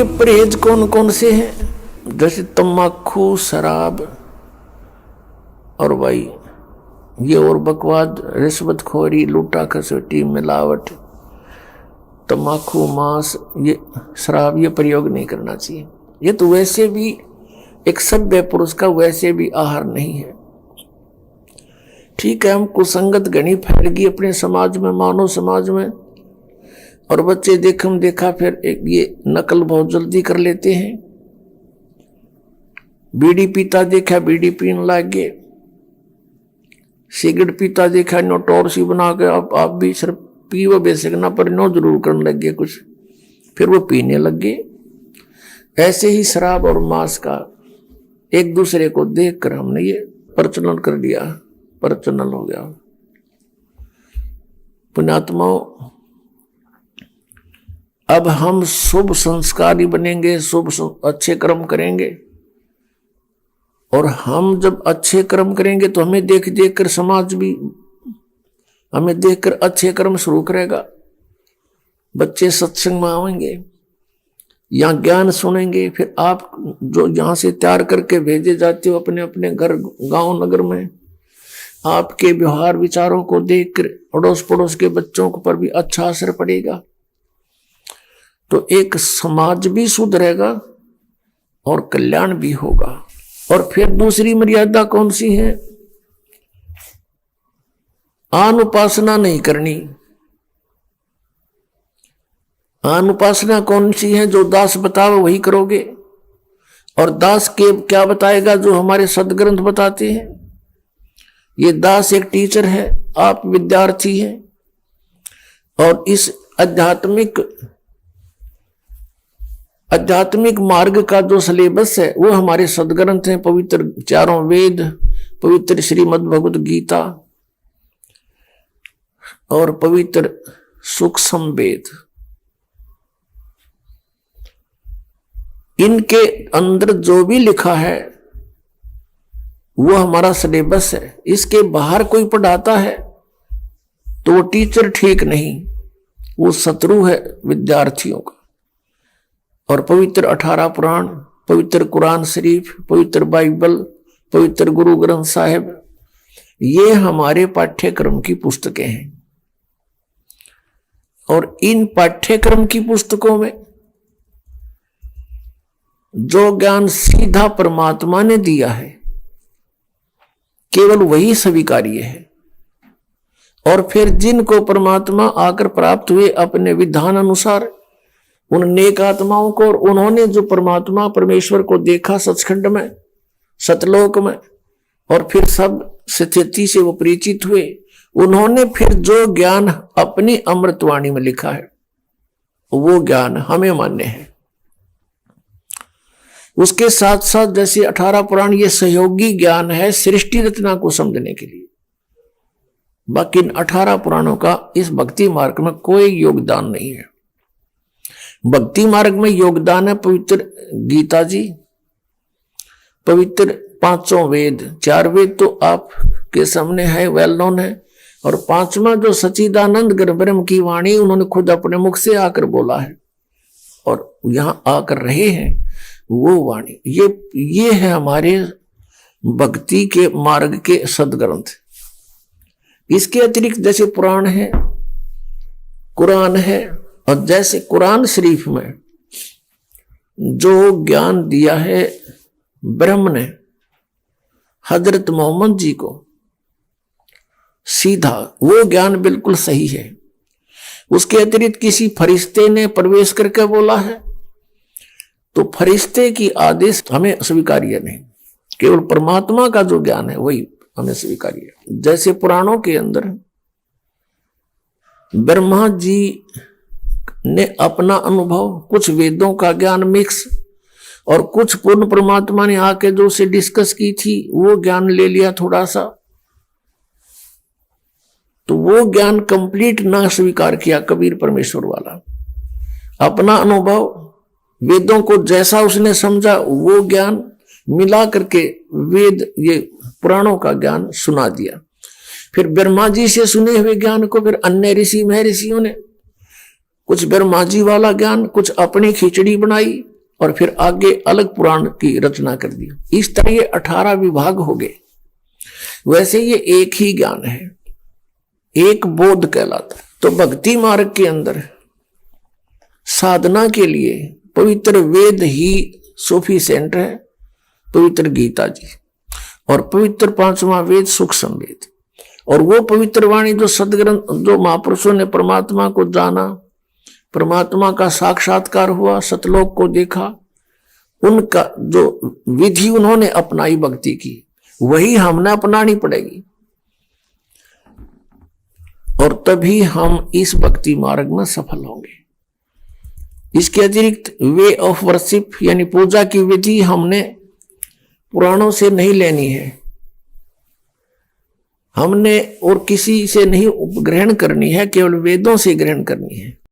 परहेज कौन कौन से हैं? जैसे तम्बाकू, शराब और भाई ये और बकवाद, रिश्वतखोरी, लूटा खसोटी, मिलावट, तम्बाकू, मांस, ये शराब, ये प्रयोग नहीं करना चाहिए। ये तो वैसे भी एक सभ्य पुरुष का वैसे भी आहार नहीं है। ठीक है, हम कुसंगत घनी फैल गई अपने समाज में, मानव समाज में, और बच्चे देखम देखा फिर एक ये नकल बहुत जल्दी कर लेते हैं। बीड़ी पीता देखा बीड़ी पीने लग गए, सिगरेट पीता देखा नो टॉर्सी बना के आप भी सिर्फ पीवो बेसिक ना पर नो जरूर करने लग गए कुछ, फिर वो पीने लग गए। ऐसे ही शराब और मांस का एक दूसरे को देखकर हमने ये प्रचलन कर दिया, प्रचलन हो गया। पुण्यात्माओं, अब हम शुभ संस्कारी बनेंगे, शुभ अच्छे कर्म करेंगे, और हम जब अच्छे कर्म करेंगे तो हमें देख देख कर समाज भी हमें देखकर अच्छे कर्म शुरू करेगा। बच्चे सत्संग में आएंगे, यहाँ ज्ञान सुनेंगे, फिर आप जो यहाँ से तैयार करके भेजे जाते हो अपने अपने घर गांव नगर में, आपके व्यवहार विचारों को देखकर अड़ोस पड़ोस के बच्चों पर भी अच्छा असर पड़ेगा। तो एक समाज भी सुधरेगा और कल्याण भी होगा। और फिर दूसरी मर्यादा कौन सी है? आन उपासना नहीं करनी। आन उपासना कौन सी है? जो दास बताओ वही करोगे। और दास के क्या बताएगा? जो हमारे सदग्रंथ बताते हैं। ये दास एक टीचर है, आप विद्यार्थी हैं, और इस आध्यात्मिक मार्ग का जो सिलेबस है वो हमारे सदग्रंथ हैं, पवित्र चारों वेद, पवित्र श्रीमद् भगवत गीता और पवित्र सूक्ष्म वेद। इनके अंदर जो भी लिखा है वो हमारा सिलेबस है। इसके बाहर कोई पढ़ाता है तो वो टीचर ठीक नहीं, वो शत्रु है विद्यार्थियों का। और पवित्र 18 पुराण, पवित्र कुरान शरीफ, पवित्र बाइबल, पवित्र गुरु ग्रंथ साहिब, ये हमारे पाठ्यक्रम की पुस्तकें हैं। और इन पाठ्यक्रम की पुस्तकों में जो ज्ञान सीधा परमात्मा ने दिया है केवल वही स्वीकार्य है। और फिर जिनको परमात्मा आकर प्राप्त हुए अपने विधान अनुसार, उन नेक आत्माओं को, और उन्होंने जो परमात्मा परमेश्वर को देखा सचखंड में, सतलोक में, और फिर सब स्थिति से वो परिचित हुए, उन्होंने फिर जो ज्ञान अपनी अमृतवाणी में लिखा है वो ज्ञान हमें मान्य है। उसके साथ साथ जैसे 18 पुराण ये सहयोगी ज्ञान है सृष्टि रचना को समझने के लिए। बाकी इन 18 पुराणों का इस भक्ति मार्ग में कोई योगदान नहीं है। भक्ति मार्ग में योगदान है पवित्र गीता जी, पवित्र 5 वेद, 4 वेद तो आपके सामने है, वेल नोन है, और 5वां जो सच्चिदानंद ब्रह्म की वाणी उन्होंने खुद अपने मुख से आकर बोला है और यहां आकर रहे हैं, वो वाणी ये है हमारे भक्ति के मार्ग के सदग्रंथ। इसके अतिरिक्त जैसे पुराण है, कुरान है, और जैसे कुरान शरीफ में जो ज्ञान दिया है ब्रह्म ने हजरत मोहम्मद जी को सीधा, वो ज्ञान बिल्कुल सही है। उसके अतिरिक्त किसी फरिश्ते ने प्रवेश करके बोला है तो फरिश्ते की आदेश हमें स्वीकार्य नहीं, केवल परमात्मा का जो ज्ञान है वही हमें स्वीकार्य है। जैसे पुराणों के अंदर ब्रह्मा जी ने अपना अनुभव, कुछ वेदों का ज्ञान मिक्स, और कुछ पूर्ण परमात्मा ने आके जो उसे डिस्कस की थी वो ज्ञान ले लिया थोड़ा सा, तो वो ज्ञान कंप्लीट ना स्वीकार किया कबीर परमेश्वर वाला। अपना अनुभव, वेदों को जैसा उसने समझा वो ज्ञान मिला करके वेद, ये पुराणों का ज्ञान सुना दिया। फिर ब्रह्मा जी से सुने हुए ज्ञान को फिर अन्य ऋषि महर्षियों ने कुछ ब्रह्मा जी वाला ज्ञान, कुछ अपनी खिचड़ी बनाई, और फिर आगे अलग पुराण की रचना कर दी। इस तरह ये 18 विभाग हो गए। वैसे ये एक ही ज्ञान है, एक बोध कहलाता है। तो भक्ति मार्ग के अंदर साधना के लिए पवित्र वेद ही सफिशिएंट है, पवित्र गीता जी, और पवित्र 5वां वेद सूक्ष्म वेद, और वो पवित्र वाणी जो सदग्रंथ, जो महापुरुषों ने परमात्मा को जाना, परमात्मा का साक्षात्कार हुआ, सतलोक को देखा, उनका जो विधि उन्होंने अपनाई भक्ति की, वही हमने अपनानी पड़ेगी, और तभी हम इस भक्ति मार्ग में सफल होंगे। इसके अतिरिक्त वे ऑफ वर्शिप यानी पूजा की विधि हमने पुराणों से नहीं लेनी है, हमने और किसी से नहीं ग्रहण करनी है, केवल वेदों से ग्रहण करनी है।